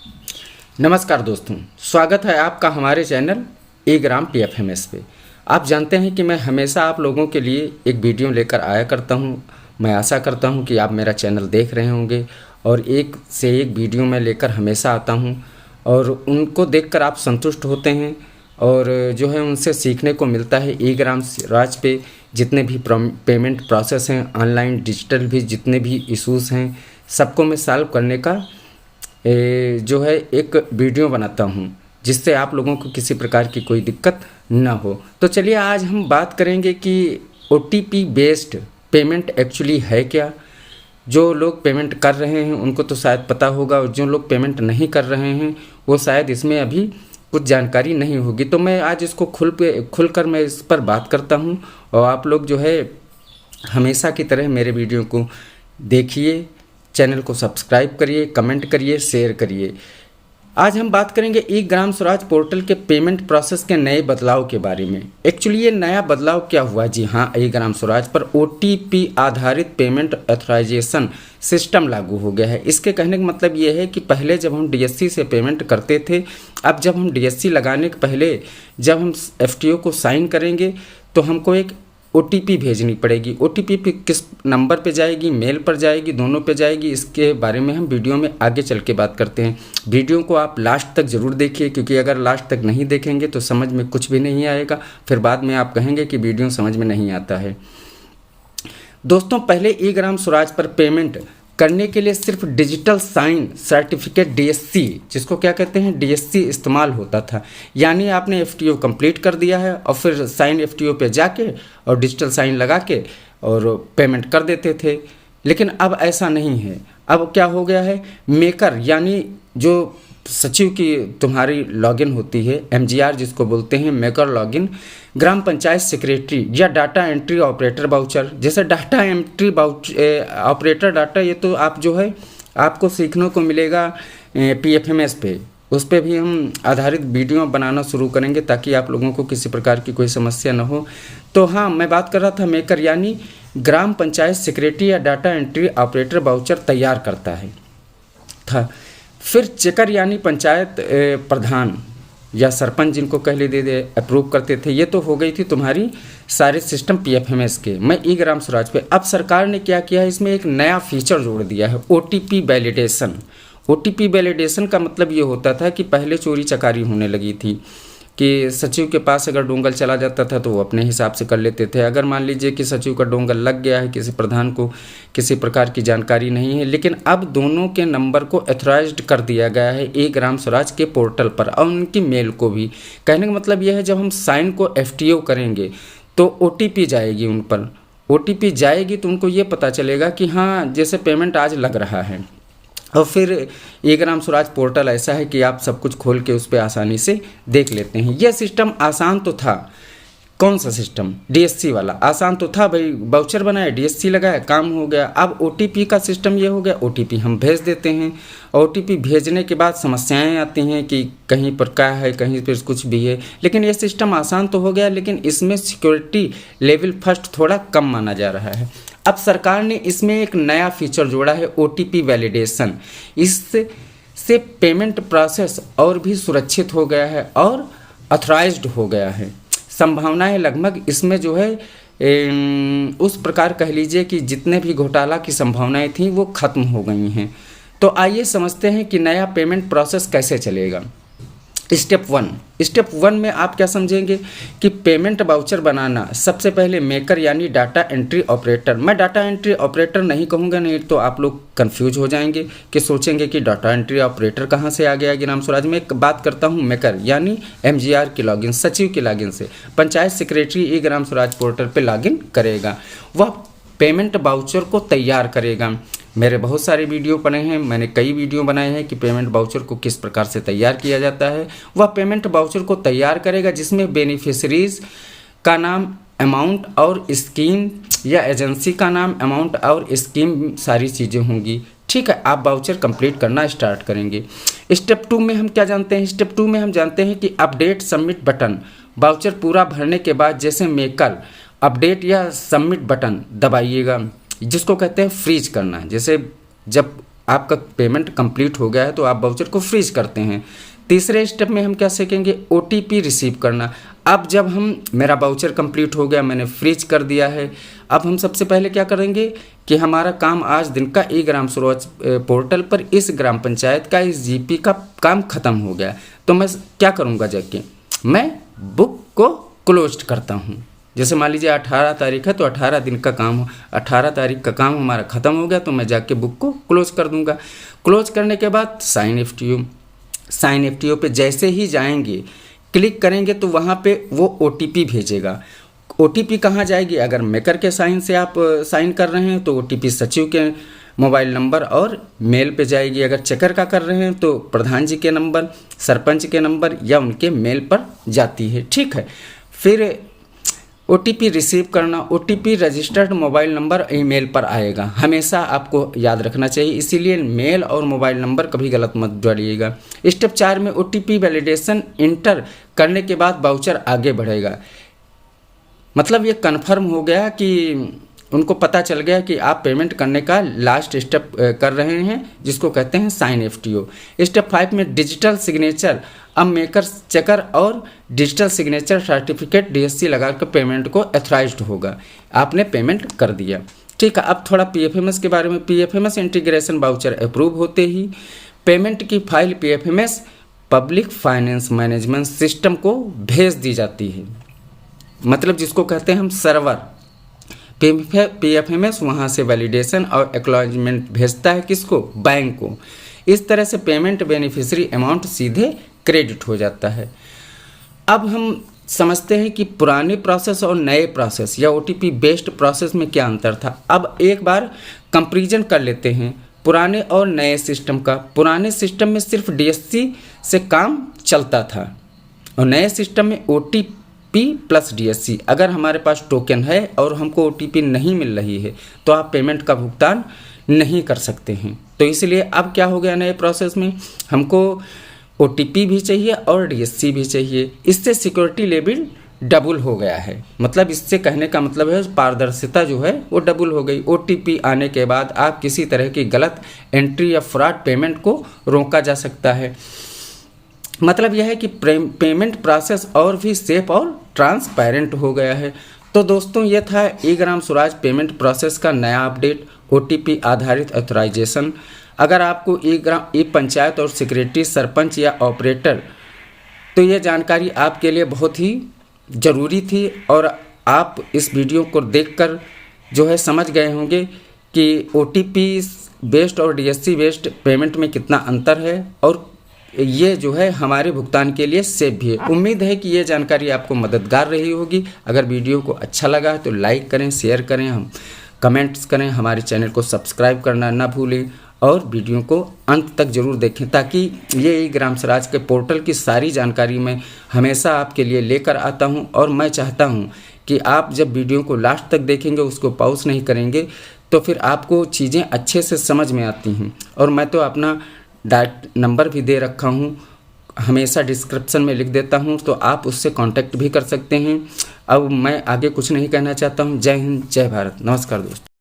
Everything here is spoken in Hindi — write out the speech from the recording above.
नमस्कार दोस्तों, स्वागत है आपका हमारे चैनल ए ग्राम PFMS पे। आप जानते हैं कि मैं हमेशा आप लोगों के लिए एक वीडियो लेकर आया करता हूं। मैं आशा करता हूं कि आप मेरा चैनल देख रहे होंगे और एक से एक वीडियो मैं लेकर हमेशा आता हूं और उनको देखकर आप संतुष्ट होते हैं और जो है उनसे सीखने को मिलता है। ए ग्राम स्वराज पे जितने भी पेमेंट प्रोसेस हैं, ऑनलाइन डिजिटल भी जितने भी इश्यूज़ हैं, सबको मैं सॉल्व करने का जो है एक वीडियो बनाता हूँ जिससे आप लोगों को किसी प्रकार की कोई दिक्कत ना हो। तो चलिए आज हम बात करेंगे कि OTP बेस्ड पेमेंट एक्चुअली है क्या। जो लोग पेमेंट कर रहे हैं उनको तो शायद पता होगा और जो लोग पेमेंट नहीं कर रहे हैं वो शायद इसमें अभी कुछ जानकारी नहीं होगी। तो मैं आज इसको खुलकर मैं इस पर बात करता हूँ और आप लोग जो है हमेशा की तरह मेरे वीडियो को देखिए, चैनल को सब्सक्राइब करिए, कमेंट करिए, शेयर करिए। आज हम बात करेंगे ई ग्राम स्वराज पोर्टल के पेमेंट प्रोसेस के नए बदलाव के बारे में। एक्चुअली ये नया बदलाव क्या हुआ? जी हाँ, ई ग्राम स्वराज पर OTP आधारित पेमेंट ऑथराइजेशन सिस्टम लागू हो गया है। इसके कहने का मतलब ये है कि पहले जब हम DSC से पेमेंट करते थे, अब जब हम DSC लगाने के पहले जब हम FTO को साइन करेंगे तो हमको एक OTP भेजनी पड़ेगी। OTP पे किस नंबर पे जाएगी, मेल पर जाएगी, दोनों पे जाएगी, इसके बारे में हम वीडियो में आगे चल के बात करते हैं। वीडियो को आप लास्ट तक ज़रूर देखिए क्योंकि अगर लास्ट तक नहीं देखेंगे तो समझ में कुछ भी नहीं आएगा, फिर बाद में आप कहेंगे कि वीडियो समझ में नहीं आता है। दोस्तों, पहले ई ग्राम स्वराज पर पेमेंट करने के लिए सिर्फ डिजिटल साइन सर्टिफिकेट DSC, जिसको क्या कहते हैं DSC, इस्तेमाल होता था। यानी आपने FTO कंप्लीट कर दिया है और फिर साइन FTO पे जाके और डिजिटल साइन लगा के और पेमेंट कर देते थे। लेकिन अब ऐसा नहीं है। अब क्या हो गया है, मेकर यानी जो सचिव की तुम्हारी लॉगिन होती है, MGR जिसको बोलते हैं, मेकर लॉगिन, ग्राम पंचायत सेक्रेटरी या डाटा एंट्री ऑपरेटर बाउचर। जैसे डाटा एंट्री ऑपरेटर डाटा, ये तो आप जो है आपको सीखने को मिलेगा PFMS पे। उस पर भी हम आधारित वीडियो बनाना शुरू करेंगे ताकि आप लोगों को किसी प्रकार की कोई समस्या ना हो। तो हाँ, मैं बात कर रहा था मेकर यानी ग्राम पंचायत सेक्रेटरी या डाटा एंट्री ऑपरेटर बाउचर तैयार करता है था। फिर चेकर यानी पंचायत प्रधान या सरपंच जिनको कह ले दे अप्रूव करते थे। ये तो हो गई थी तुम्हारी सारे सिस्टम PFMS के। मैं ई ग्राम स्वराज पे अब सरकार ने क्या किया है, इसमें एक नया फीचर जोड़ दिया है, OTP वैलिडेशन। OTP वैलिडेशन का मतलब ये होता था कि पहले चोरी चकारी होने लगी थी कि सचिव के पास अगर डोंगल चला जाता था तो वो अपने हिसाब से कर लेते थे। अगर मान लीजिए कि सचिव का डोंगल लग गया है, किसी प्रधान को किसी प्रकार की जानकारी नहीं है, लेकिन अब दोनों के नंबर को ऑथराइज्ड कर दिया गया है ई ग्राम स्वराज के पोर्टल पर और उनकी मेल को भी। कहने का मतलब यह है जब हम साइन को FTO करेंगे तो OTP जाएगी उन पर। OTP जाएगी तो उनको ये पता चलेगा कि हाँ, जैसे पेमेंट आज लग रहा है। और फिर ई ग्राम स्वराज पोर्टल ऐसा है कि आप सब कुछ खोल के उस पर आसानी से देख लेते हैं। यह सिस्टम आसान तो था। कौन सा सिस्टम? DSC वाला आसान तो था भाई, बाउचर बनाया, DSC लगाया, काम हो गया। अब OTP का सिस्टम ये हो गया, OTP हम भेज देते हैं। OTP भेजने के बाद समस्याएं आती हैं कि कहीं पर क्या है, कहीं पर कुछ भी है। लेकिन ये सिस्टम आसान तो हो गया, लेकिन इसमें सिक्योरिटी लेवल फर्स्ट थोड़ा कम माना जा रहा है। अब सरकार ने इसमें एक नया फीचर जोड़ा है, OTP वैलिडेशन। इससे पेमेंट प्रोसेस और भी सुरक्षित हो गया है और ऑथराइज्ड हो गया है। संभावनाएं लगभग इसमें जो है उस प्रकार कह लीजिए कि जितने भी घोटाला की संभावनाएं थी वो खत्म हो गई हैं। तो आइए समझते हैं कि नया पेमेंट प्रोसेस कैसे चलेगा। स्टेप वन में आप क्या समझेंगे कि पेमेंट बाउचर बनाना। सबसे पहले मेकर यानी डाटा एंट्री ऑपरेटर। मैं डाटा एंट्री ऑपरेटर नहीं कहूँगा, नहीं तो आप लोग कंफ्यूज हो जाएंगे कि सोचेंगे कि डाटा एंट्री ऑपरेटर कहाँ से आ गया ग्राम स्वराज में। एक बात करता हूँ मेकर यानी MGR की लॉगिन, सचिव की लॉगिन से पंचायत सेक्रेटरी ई ग्राम स्वराज पोर्टल पर लॉगिन करेगा, वह पेमेंट बाउचर को तैयार करेगा। मेरे बहुत सारे वीडियो पड़े हैं, मैंने कई वीडियो बनाए हैं कि पेमेंट बाउचर को किस प्रकार से तैयार किया जाता है। वह पेमेंट बाउचर को तैयार करेगा जिसमें बेनिफिशरीज का नाम, अमाउंट और स्कीम या एजेंसी का नाम, अमाउंट और स्कीम सारी चीज़ें होंगी। ठीक है, आप बाउचर कंप्लीट करना स्टार्ट करेंगे। स्टेप 2 में हम क्या जानते हैं? स्टेप 2 में हम जानते हैं कि अपडेट सबमिट बटन। बाउचर पूरा भरने के बाद जैसे मेकर अपडेट या सबमिट बटन दबाइएगा, जिसको कहते हैं फ्रीज करना। जैसे जब आपका पेमेंट कंप्लीट हो गया है तो आप वाउचर को फ्रीज करते हैं। तीसरे स्टेप में हम क्या सीखेंगे, OTP रिसीव करना। अब जब मेरा वाउचर कंप्लीट हो गया, मैंने फ्रीज कर दिया है, अब हम सबसे पहले क्या करेंगे कि हमारा काम आज दिन का ई ग्राम स्वराज पोर्टल पर इस ग्राम पंचायत का, इस GP का काम ख़त्म हो गया। तो मैं क्या करूँगा, जाके मैं बुक को क्लोज करता हूँ। जैसे मान लीजिए 18 तारीख है तो 18 दिन का काम, 18 तारीख का काम हमारा ख़त्म हो गया, तो मैं जाके बुक को क्लोज कर दूँगा। क्लोज करने के बाद साइन FTO पे जैसे ही जाएंगे, क्लिक करेंगे तो वहाँ पे वो OTP भेजेगा। OTP कहाँ जाएगी, अगर मेकर के साइन से आप साइन कर रहे हैं तो OTP सचिव के मोबाइल नंबर और मेल पे जाएगी। अगर चेकर का कर रहे हैं तो प्रधान जी के नंबर, सरपंच के नंबर या उनके मेल पर जाती है। ठीक है, फिर OTP रिसीव करना, OTP registered mobile number email पर आएगा, हमेशा आपको याद रखना चाहिए, इसीलिए मेल और मोबाइल नंबर कभी गलत मत डालिएगा। स्टेप 4 में OTP वैलिडेशन इंटर करने के बाद वाउचर आगे बढ़ेगा। मतलब ये कन्फर्म हो गया कि उनको पता चल गया कि आप पेमेंट करने का लास्ट स्टेप कर रहे हैं, जिसको कहते हैं साइन FTO। स्टेप 5 में डिजिटल सिग्नेचर, अब मेकर, चेकर और डिजिटल सिग्नेचर सर्टिफिकेट DSC लगाकर पेमेंट को एथराइज्ड होगा। आपने पेमेंट कर दिया। ठीक है, अब थोड़ा PFMS के बारे में। PFMS इंटीग्रेशन वाउचर अप्रूव होते ही पेमेंट की file PFMS public finance management system को भेज दी जाती है, मतलब जिसको कहते हैं हम सर्वर। PFMS वहाँ से वैलिडेशन और एक्नॉलेजमेंट भेजता है, किसको, बैंक को। इस तरह से पेमेंट बेनिफिशियरी अमाउंट सीधे क्रेडिट हो जाता है। अब हम समझते हैं कि पुराने प्रोसेस और नए प्रोसेस या OTP बेस्ड प्रोसेस में क्या अंतर था। अब एक बार कंपैरिजन कर लेते हैं पुराने और नए सिस्टम का। पुराने सिस्टम में सिर्फ DSC से काम चलता था और नए सिस्टम में OTP प्लस DSC। अगर हमारे पास टोकन है और हमको OTP नहीं मिल रही है तो आप पेमेंट का भुगतान नहीं कर सकते हैं। तो इसलिए अब क्या हो गया, नए प्रोसेस में हमको OTP भी चाहिए और DSC भी चाहिए। इससे सिक्योरिटी लेवल डबल हो गया है, मतलब इससे कहने का मतलब है पारदर्शिता जो है वो डबल हो गई। OTP आने के बाद आप किसी तरह की गलत एंट्री या फ्रॉड पेमेंट को रोका जा सकता है। मतलब यह है कि पेमेंट प्रोसेस और भी सेफ और ट्रांसपेरेंट हो गया है। तो दोस्तों, ये था ई ग्राम स्वराज पेमेंट प्रोसेस का नया अपडेट, OTP आधारित ऑथराइजेशन। अगर आपको ई पंचायत और सेक्रेटरी, सरपंच या ऑपरेटर, तो ये जानकारी आपके लिए बहुत ही ज़रूरी थी और आप इस वीडियो को देखकर जो है समझ गए होंगे कि OTP बेस्ड और DSC बेस्ड पेमेंट में कितना अंतर है और ये जो है हमारे भुगतान के लिए सेफ भी है। उम्मीद है कि ये जानकारी आपको मददगार रही होगी। अगर वीडियो को अच्छा लगा तो लाइक करें, शेयर करें, हम कमेंट्स करें, हमारे चैनल को सब्सक्राइब करना ना भूलें और वीडियो को अंत तक ज़रूर देखें, ताकि ये ई ग्राम स्वराज के पोर्टल की सारी जानकारी मैं हमेशा आपके लिए लेकर आता हूं। और मैं चाहता हूं कि आप जब वीडियो को लास्ट तक देखेंगे, उसको पॉज नहीं करेंगे, तो फिर आपको चीज़ें अच्छे से समझ में आती हैं। और मैं तो अपना डायरेक्ट नंबर भी दे रखा हूँ, हमेशा डिस्क्रिप्शन में लिख देता हूँ, तो आप उससे कांटेक्ट भी कर सकते हैं। अब मैं आगे कुछ नहीं कहना चाहता हूँ। जय हिंद, जय भारत, नमस्कार दोस्तों।